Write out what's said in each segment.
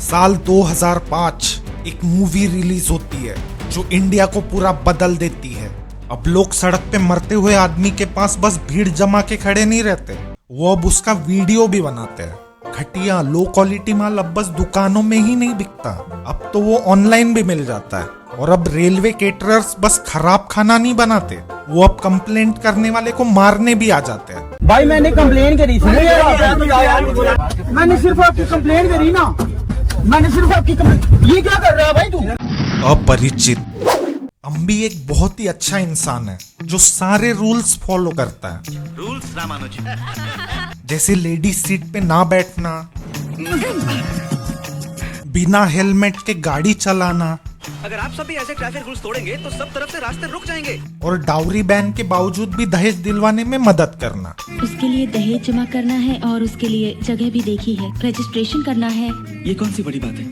साल 2005 एक movie release होती है जो इंडिया को पूरा बदल देती है। अब लोग सड़क पे मरते हुए आदमी के पास बस भीड़ जमा के खड़े नहीं रहते, वो अब उसका वीडियो भी बनाते हैं। घटिया लो क्वालिटी माल अब बस दुकानों में ही नहीं बिकता, अब तो वो ऑनलाइन भी मिल जाता है। और अब रेलवे केटरर्स बस खराब खाना नहीं बनाते, वो अब कंप्लेंट करने वाले को मारने भी आ जाते हैं। भाई मैंने कंप्लेन करी थी, मैंने सिर्फ आपकी कंप्लेन करी ना, मैंने सिर्फ आपकी कंप्लेन। ये क्या कर रहा है भाई तू? अपरिचित अम्बी एक बहुत ही अच्छा इंसान है जो सारे रूल्स फॉलो करता है। रूल्स रामानुज। जैसे लेडीज सीट पे ना बैठना, बिना हेलमेट के गाड़ी चलाना, अगर आप सभी ऐसे ट्रैफिक रूल्स तोड़ेंगे तो सब तरफ से रास्ते रुक जाएंगे। और डाउरी बैन के बावजूद भी दहेज दिलवाने में मदद करना। उसके लिए दहेज जमा करना है और उसके लिए जगह भी देखी है, रजिस्ट्रेशन करना है। ये कौन सी बड़ी बात है,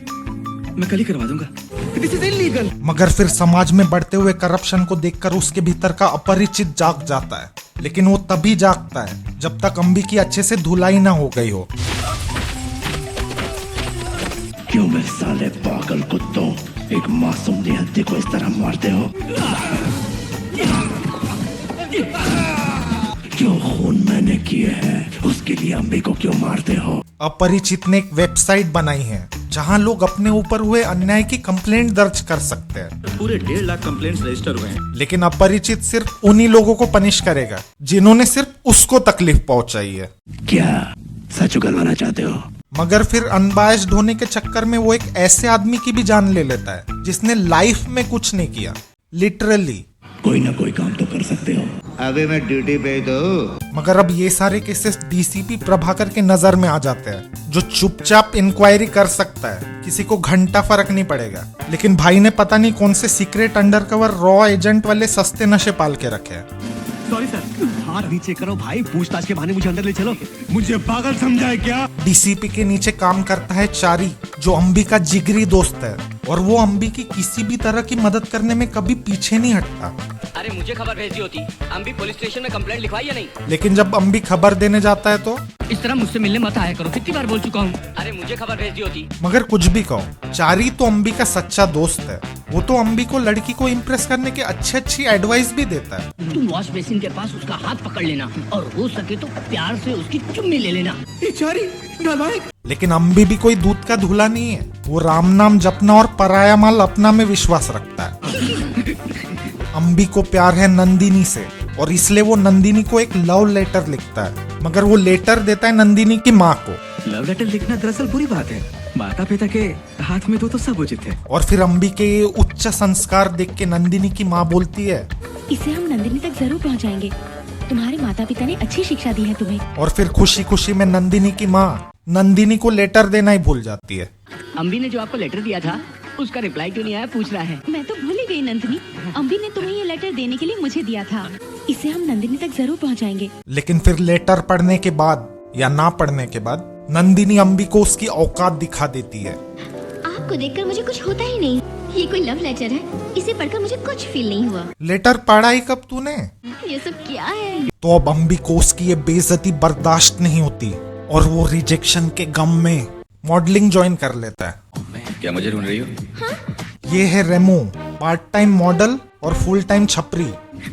मैं कल ही करवा दूंगा। This is illegal. मगर फिर समाज में बढ़ते हुए करप्शन को देखकर उसके भीतर का अपरिचित जाग जाता है, लेकिन वो तभी जागता है जब तक अम्बी की अच्छे से धुलाई ना हो गई हो। क्यों मेरे साले पागल कुत्तों एक मासूम निहत्थे को इस तरह मारते हो? क्यों खून मैंने किए हैं उसके लिए अम्बी को क्यों मारते हो? अपरिचित ने एक वेबसाइट बनाई है जहां लोग अपने ऊपर हुए अन्याय की कंप्लेंट दर्ज कर सकते हैं। पूरे 1.5 लाख कंप्लेंट्स रजिस्टर हुए हैं। लेकिन अपरिचित सिर्फ उन्हीं लोगों को पनिश करेगा जिन्होंने सिर्फ उसको तकलीफ पहुंचाई है। क्या सच उगलवाना चाहते हो? मगर फिर अनबायस्ड होने के चक्कर में वो एक ऐसे आदमी की भी जान ले लेता है जिसने लाइफ में कुछ नहीं किया, लिटरली। कोई ना कोई काम तो कर सकते हो। अबे मैं ड्यूटी पे तो। मगर अब ये सारे केसेस डीसीपी प्रभाकर के नजर में आ जाते हैं, जो चुपचाप इंक्वायरी कर सकता है, किसी को घंटा फर्क नहीं पड़ेगा। लेकिन भाई ने पता नहीं कौन से सीक्रेट अंडरकवर रॉ एजेंट वाले सस्ते नशे पाल के रखे हैं। सॉरी सर, हाथ नीचे करो भाई, पूछताछ के बहाने मुझे अंदर ले चलो। मुझे पागल समझा है क्या? डीसीपी के नीचे काम करता है चारी, जो अम्बी का जिगरी दोस्त है, और वो अम्बी की किसी भी तरह की मदद करने में कभी पीछे नहीं हटता। अरे मुझे खबर भेज दी होती, अम्बी पुलिस स्टेशन में कंप्लेंट लिखवाई या नहीं? लेकिन जब अम्बी खबर देने जाता है तो इस तरह मुझसे मिलने मत आया करो, कितनी बार बोल चुका हूँ। अरे मुझे खबर भेज दी होती। मगर कुछ भी कहो, चारी तो अम्बी का सच्चा दोस्त है। वो तो अम्बी को लड़की को इम्प्रेस करने के अच्छी एडवाइस भी देता है। तुम वॉश बेसिन के पास उसका हाथ पकड़ लेना और हो सके तो प्यार से उसकी चुम्मी ले लेना। लेकिन अम्बी भी कोई दूध का धुला नहीं है, वो राम नाम जपना और पराया माल अपना में विश्वास रखता है। अम्बी को प्यार है नंदिनी से, और इसलिए वो नंदिनी को एक लव लेटर लिखता है, मगर वो लेटर देता है नंदिनी की माँ को। लव लेटर लिखना दरअसल बुरी बात है, माता पिता के हाथ में तो सब उचित है। और फिर अम्बी के ये उच्च संस्कार देख के नंदिनी की माँ बोलती है, इसे हम नंदिनी तक जरूर पहुंचाएंगे। तुम्हारे माता पिता ने अच्छी शिक्षा दी है तुम्हें। और फिर खुशी खुशी में नंदिनी की माँ नंदिनी को लेटर देना ही भूल जाती है। अम्बी ने जो आपको लेटर दिया था उसका रिप्लाई क्यों नहीं आया, पूछ रहा है। मैं तो भूल ही गई नंदिनी, अम्बी ने तुम्हें ये लेटर देने के लिए मुझे दिया था। इसे हम नंदिनी तक जरूर पहुंचाएंगे। लेकिन फिर लेटर पढ़ने के बाद या ना पढ़ने के बाद नंदिनी अम्बी को उसकी औकात दिखा देती है। आपको देखकर मुझे कुछ होता ही नहीं, ये कोई लव लेटर है, इसे पढ़कर मुझे कुछ फील नहीं हुआ। लेटर पढ़ा ही कब तूने? ये सब क्या है? तो अब अम्बी को उसकी ये बेइज्जती बर्दाश्त नहीं होती और वो रिजेक्शन के गम में मॉडलिंग ज्वाइन कर लेता है। क्या मुझे ढूंढ रही हो? ये है रेमो, पार्ट टाइम मॉडल और फुल टाइम छपरी।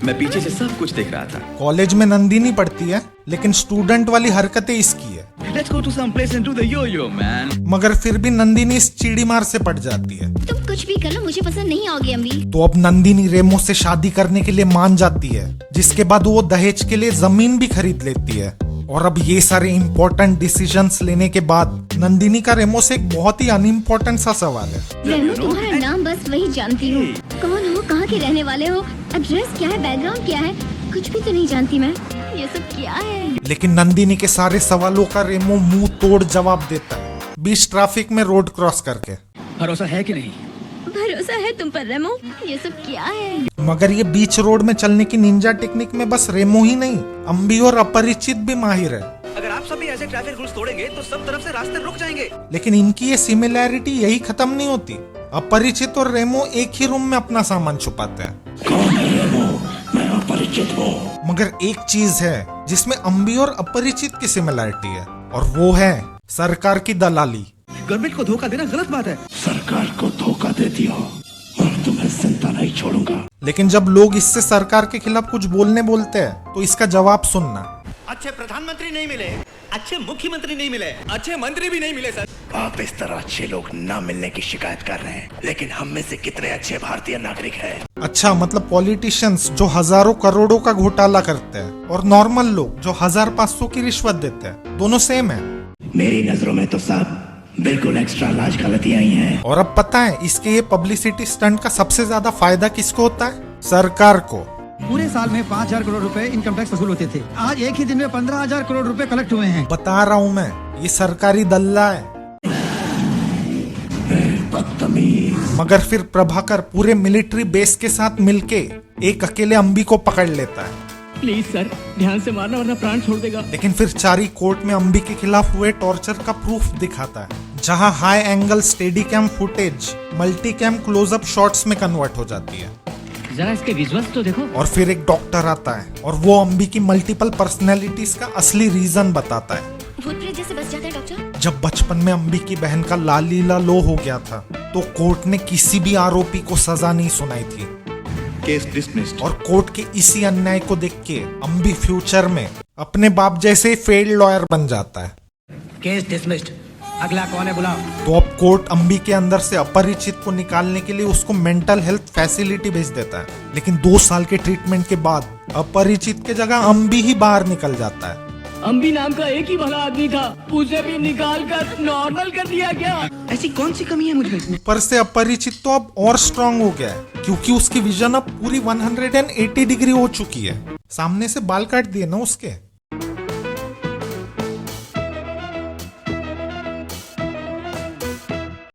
मैं पीछे से सब कुछ देख रहा था। कॉलेज में नंदिनी पढ़ती है, लेकिन स्टूडेंट वाली हरकतें इसकी है। Let's go to some place and do the yo-yo, man. मगर फिर भी नंदिनी इस चिड़ी मार से पड़ जाती है। तुम कुछ भी कर लो, मुझे पसंद नहीं आओगे अम्बी। तो अब नंदिनी रेमो से शादी करने के लिए मान जाती है, जिसके बाद वो दहेज के लिए जमीन भी खरीद लेती है। और अब ये सारे इम्पोर्टेंट डिसीजंस लेने के बाद नंदिनी का रेमो से एक बहुत ही अनइम्पोर्टेंट सा सवाल है। रेमो, तुम्हारा नाम बस वही जानती हूँ, कौन हो, कहाँ के रहने वाले हो, एड्रेस क्या है, बैकग्राउंड क्या है, कुछ भी तो नहीं जानती मैं। ये सब क्या है? लेकिन नंदिनी के सारे सवालों का रेमो मुंह तोड़ जवाब देता है, बीच ट्रैफिक में रोड क्रॉस करके। भरोसा है कि नहीं? भरोसा है तुम पर रेमो। ये सब क्या है? मगर ये बीच रोड में चलने की निंजा टेक्निक में बस रेमो ही नहीं, अम्बी और अपरिचित भी माहिर है। अगर आप सभी ऐसे ट्रैफिक रूल्स तोड़ेंगे तो सब तरफ से रास्ते रुक जाएंगे। लेकिन इनकी ये सिमिलैरिटी यही खत्म नहीं होती। अपरिचित और रेमो एक ही रूम में अपना सामान छुपाते हैं। कौन है रेमो? मैं अपरिचित हूँ। मगर एक चीज है जिसमें अम्बी और अपरिचित की सिमिलैरिटी है, और वो है सरकार की दलाली। गवर्नमेंट को धोखा देना गलत बात है। सरकार को धोखा देती हो और तुम्हें जिंदा नहीं छोड़ूंगा। लेकिन जब लोग इससे सरकार के खिलाफ कुछ बोलते हैं तो इसका जवाब सुनना। अच्छे प्रधानमंत्री नहीं मिले, अच्छे मुख्यमंत्री नहीं मिले, अच्छे मंत्री भी नहीं मिले सर। आप इस तरह अच्छे लोग ना मिलने की शिकायत कर रहे हैं, लेकिन हम में से कितने अच्छे भारतीय नागरिक हैं? अच्छा, मतलब पॉलिटिशियंस जो हजारों करोड़ों का घोटाला करते हैं और नॉर्मल लोग जो 1500 की रिश्वत देते हैं, दोनों सेम है। मेरी नजरों में तो सब बिल्कुल एक्स्ट्रा लार्ज गलतियां ही हैं। और अब पता है इसके ये पब्लिसिटी स्टंट का सबसे ज्यादा फायदा किसको होता है? सरकार को। पूरे साल में 5000 करोड़ रुपए इनकम टैक्स वसूल होते थे, आज एक ही दिन में 15000 करोड़ रुपए कलेक्ट हुए हैं। बता रहा हूँ मैं, ये सरकारी दल्ला है। बदतमीज। मगर फिर प्रभाकर पूरे मिलिट्री बेस के साथ मिलके एक अकेले अंबी को पकड़ लेता है। प्लीज सर, ध्यान से मारना वरना प्राण छोड़ देगा। लेकिन फिर चारी कोर्ट में अंबी के खिलाफ हुए टॉर्चर का प्रूफ दिखाता है, जहां high angle steady cam footage multi cam closeup shots में कन्वर्ट हो जाती है। जरा इसके विजुअल्स तो देखो। और फिर एक डॉक्टर आता है और वो अंबी की मल्टीपल पर्सनैलिटीज का असली रीजन बताता है। भूत प्रेत जैसे बच जाता है डॉक्टर। जब बचपन में अंबी की बहन का लालीला लो हो गया था तो कोर्ट ने किसी भी आरोपी को सजा नहीं सुनाई थी। Case dismissed. और कोर्ट के इसी अन्याय को देख के अंबी फ्यूचर में अपने बाप जैसे फेल्ड लॉयर बन जाता है। Case dismissed. अगला कौन है बुलाओ। तो अब कोर्ट अंबी के अंदर से अपरिचित को निकालने के लिए उसको मेंटल हेल्थ फैसिलिटी भेज देता है। लेकिन 2 साल के ट्रीटमेंट के बाद अपरिचित के जगह अंबी ही बाहर निकल जाता है। अंबी नाम का एक ही भला आदमी था, उसे भी निकाल कर नॉर्मल कर दिया गया। ऐसी कौन सी कमी है मुझ में? ऊपर से अपरिचित तो अब और स्ट्रांग हो गया है, क्योंकि उसकी विजन अब पूरी 180 डिग्री हो चुकी है। सामने से बाल काट दिए ना उसके।